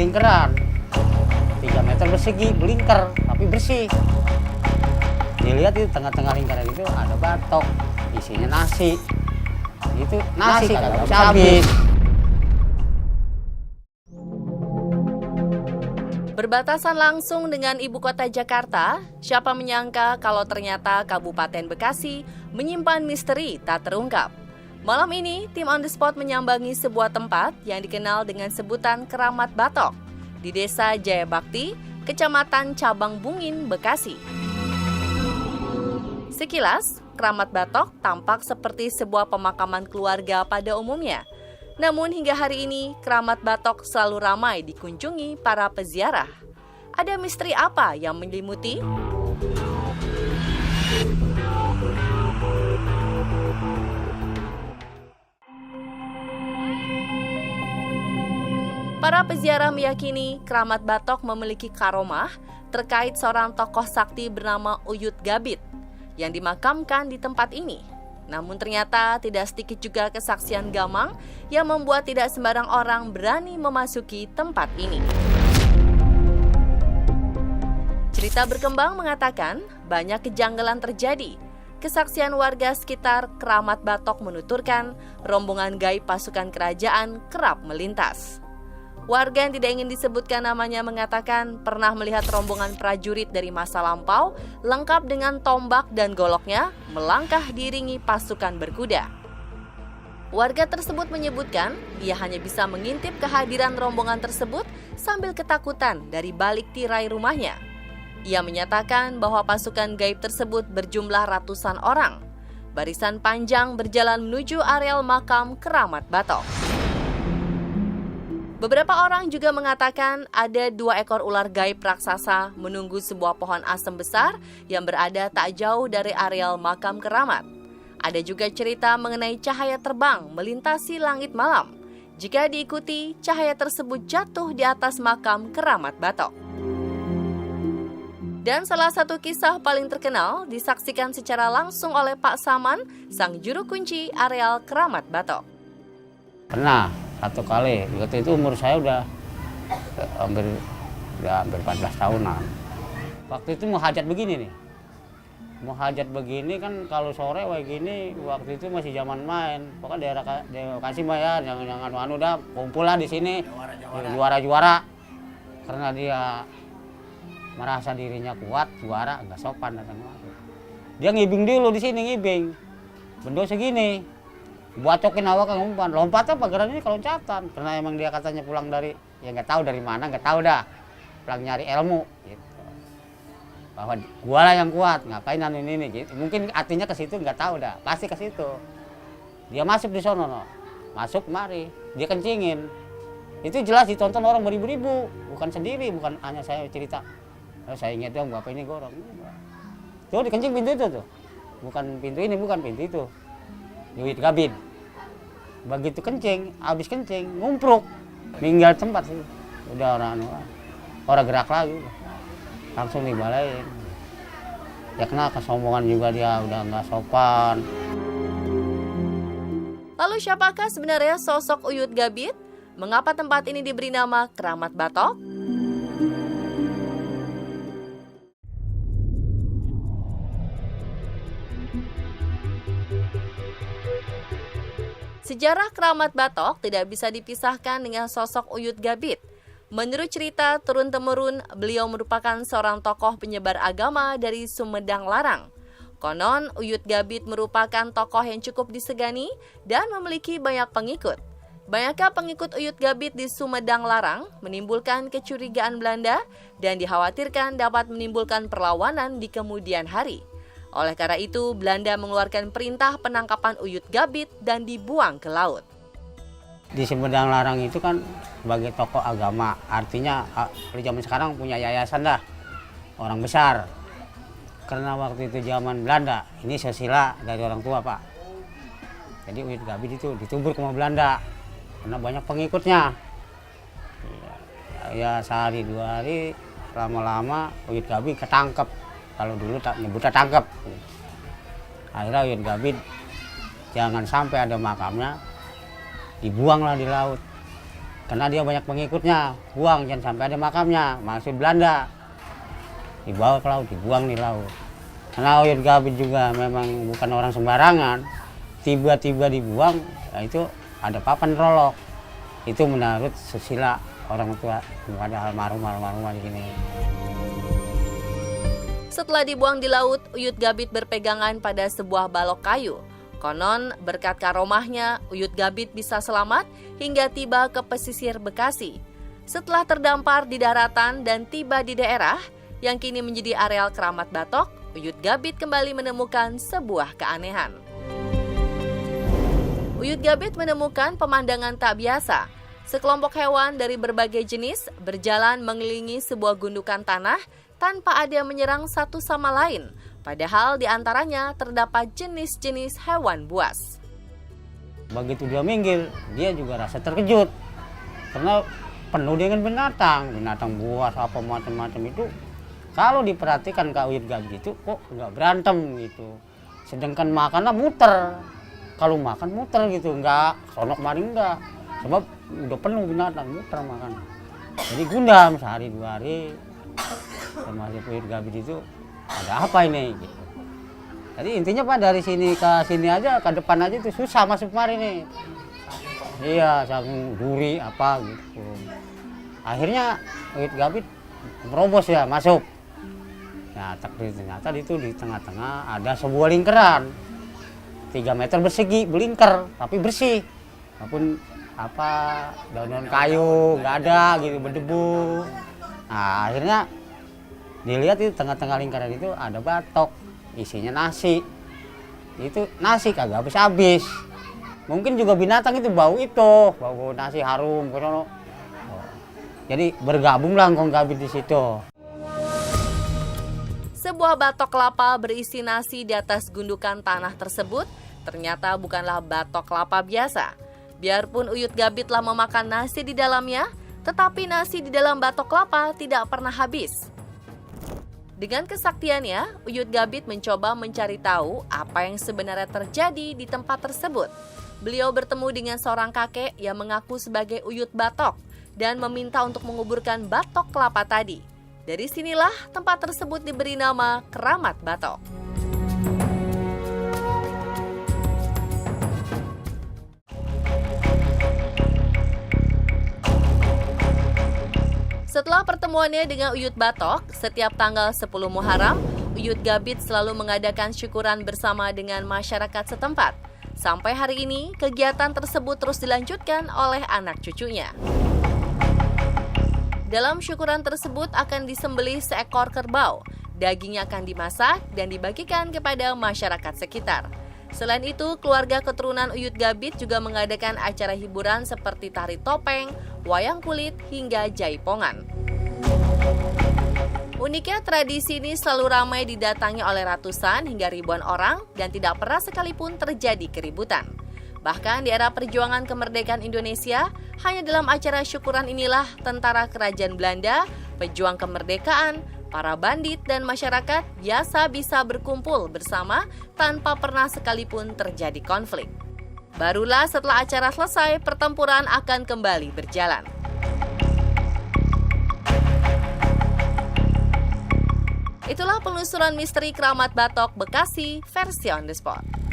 belingkeran 3 meter persegi, belingker tapi bersih. Dilihat itu tengah-tengah lingkaran itu ada batok, isinya nasi. Itu nasi kagak bisa habis. Berbatasan langsung dengan ibu kota Jakarta, siapa menyangka kalau ternyata Kabupaten Bekasi menyimpan misteri tak terungkap. Malam ini, tim On The Spot menyambangi sebuah tempat yang dikenal dengan sebutan Keramat Batok di Desa Jayabakti, Kecamatan Cabang Bungin, Bekasi. Sekilas, Keramat Batok tampak seperti sebuah pemakaman keluarga pada umumnya. Namun hingga hari ini, Keramat Batok selalu ramai dikunjungi para peziarah. Ada misteri apa yang menyelimuti? Para peziarah meyakini Keramat Batok memiliki karomah terkait seorang tokoh sakti bernama Uyut Gabit yang dimakamkan di tempat ini. Namun ternyata tidak sedikit juga kesaksian gamang yang membuat tidak sembarang orang berani memasuki tempat ini. Cerita berkembang mengatakan banyak kejanggalan terjadi. Kesaksian warga sekitar Keramat Batok menuturkan rombongan gaib pasukan kerajaan kerap melintas. Warga yang tidak ingin disebutkan namanya mengatakan pernah melihat rombongan prajurit dari masa lampau lengkap dengan tombak dan goloknya melangkah diiringi pasukan berkuda. Warga tersebut menyebutkan ia hanya bisa mengintip kehadiran rombongan tersebut sambil ketakutan dari balik tirai rumahnya. Ia menyatakan bahwa pasukan gaib tersebut berjumlah ratusan orang. Barisan panjang berjalan menuju areal makam Keramat Batok. Beberapa orang juga mengatakan ada 2 ekor ular gaib raksasa menunggu sebuah pohon asem besar yang berada tak jauh dari areal makam keramat. Ada juga cerita mengenai cahaya terbang melintasi langit malam. Jika diikuti, cahaya tersebut jatuh di atas makam Keramat Batok. Dan salah satu kisah paling terkenal disaksikan secara langsung oleh Pak Saman, sang juru kunci areal Keramat Batok. Pernah 1 kali, waktu itu umur saya udah hampir 14 tahunan. Waktu itu mau hajat begini nih. Mau hajat begini kan kalau sore kayak gini, waktu itu masih zaman main. Pokoknya daerah kasih bayar, jangan anu dah kumpul lah di sini. Juara-juara. Karena dia merasa dirinya kuat, juara, enggak sopan datang. Dia ngibing dulu di sini, ngibing. Bendo segini. Bacokin awak ke umpan, lompatnya pageran ini kalau loncatan karena emang dia katanya pulang dari ya nggak tahu dari mana, nggak tahu dah, pulang nyari ilmu gitu. Bahwa gua lah yang kuat, ngapain anu ini gitu. Mungkin artinya ke situ, nggak tahu dah, pasti ke situ. Dia masuk di sono, no. Masuk mari, dia kencingin. Itu jelas ditonton orang beribu-ribu, bukan sendiri, bukan hanya saya cerita. Saya ingat dong bapak ini gorong. Tuh dikencing pintu itu tuh, bukan pintu ini, bukan pintu itu. Uyut Gabit. Begitu kencing, habis kencing, ngumpruk. Meninggal tempat sih. Udah orang gerak lagi. Langsung dibalain. Ya kena kesombongan juga dia, udah nggak sopan. Lalu siapakah sebenarnya sosok Uyut Gabit? Mengapa tempat ini diberi nama Keramat Batok? Sejarah Keramat Batok tidak bisa dipisahkan dengan sosok Uyut Gabit. Menurut cerita turun-temurun, beliau merupakan seorang tokoh penyebar agama dari Sumedang Larang. Konon, Uyut Gabit merupakan tokoh yang cukup disegani dan memiliki banyak pengikut. Banyaknya pengikut Uyut Gabit di Sumedang Larang menimbulkan kecurigaan Belanda dan dikhawatirkan dapat menimbulkan perlawanan di kemudian hari. Oleh karena itu, Belanda mengeluarkan perintah penangkapan Uyut Gabit dan dibuang ke laut. Di Sumedang Larang itu kan sebagai tokoh agama, artinya di zaman sekarang punya yayasan dah, orang besar. Karena waktu itu zaman Belanda, ini sesila dari orang tua Pak. Jadi Uyut Gabit itu ditubur ke Belanda, karena banyak pengikutnya. Ya sehari 2 hari, lama-lama Uyut Gabit ketangkep. Kalau dulu nyebutnya tangkep. Akhirnya Uyut Gabit jangan sampai ada makamnya, dibuanglah di laut. Karena dia banyak pengikutnya, buang jangan sampai ada makamnya, masuk Belanda. Dibawa ke laut, dibuang di laut. Karena Uyut Gabit juga memang bukan orang sembarangan, tiba-tiba dibuang, ya itu ada papan rolok. Itu menurut susila orang tua kepada almarhum di sini. Setelah dibuang di laut, Uyut Gabit berpegangan pada sebuah balok kayu. Konon berkat karomahnya, Uyut Gabit bisa selamat hingga tiba ke pesisir Bekasi. Setelah terdampar di daratan dan tiba di daerah yang kini menjadi areal Keramat Batok, Uyut Gabit kembali menemukan sebuah keanehan. Uyut Gabit menemukan pemandangan tak biasa. Sekelompok hewan dari berbagai jenis berjalan mengelilingi sebuah gundukan tanah tanpa ada yang menyerang satu sama lain. Padahal di antaranya terdapat jenis-jenis hewan buas. Begitu dia minggir, dia juga rasa terkejut. Karena penuh dengan binatang buas apa macam-macam itu. Kalau diperhatikan Kak Uyut Gabit itu kok nggak berantem gitu. Sedangkan makannya muter. Kalau makan muter gitu, nggak sonok maring nggak. Sebab udah penuh binatang, muter makan. Jadi gundam sehari 2 hari sama si Uyut Gabit itu. Ada apa ini? Gitu. Jadi intinya Pak dari sini ke sini aja, ke depan aja itu susah masuk kemari nih. Iya, sama duri apa gitu. Akhirnya Uyut Gabit merobos ya masuk. Nah, ternyata itu di tengah-tengah ada sebuah lingkaran 3 meter persegi, belingkar tapi bersih. Walaupun apa daun-daun kayu nggak ada gitu berdebu. Nah, akhirnya dilihat itu tengah-tengah lingkaran itu ada batok, isinya nasi. Itu nasi kagak habis-habis. Mungkin juga binatang itu bau nasi harum. Jadi bergabunglah Kong Gabit di situ. Sebuah batok kelapa berisi nasi di atas gundukan tanah tersebut ternyata bukanlah batok kelapa biasa. Biarpun Uyut Gabit telah memakan nasi di dalamnya, tetapi nasi di dalam batok kelapa tidak pernah habis. Dengan kesaktiannya, Uyut Gabit mencoba mencari tahu apa yang sebenarnya terjadi di tempat tersebut. Beliau bertemu dengan seorang kakek yang mengaku sebagai Uyut Batok dan meminta untuk menguburkan batok kelapa tadi. Dari sinilah tempat tersebut diberi nama Keramat Batok. Setelah pertemuannya dengan Uyut Batok, setiap tanggal 10 Muharram, Uyut Gabit selalu mengadakan syukuran bersama dengan masyarakat setempat. Sampai hari ini, kegiatan tersebut terus dilanjutkan oleh anak cucunya. Dalam syukuran tersebut akan disembelih seekor kerbau. Dagingnya akan dimasak dan dibagikan kepada masyarakat sekitar. Selain itu, keluarga keturunan Uyut Gabit juga mengadakan acara hiburan seperti tari topeng, wayang kulit, hingga jaipongan. Uniknya, tradisi ini selalu ramai didatangi oleh ratusan hingga ribuan orang dan tidak pernah sekalipun terjadi keributan. Bahkan di era perjuangan kemerdekaan Indonesia, hanya dalam acara syukuran inilah tentara kerajaan Belanda, pejuang kemerdekaan, para bandit dan masyarakat biasa bisa berkumpul bersama tanpa pernah sekalipun terjadi konflik. Barulah setelah acara selesai, pertempuran akan kembali berjalan. Itulah penelusuran misteri Keramat Batok Bekasi versi On The Spot.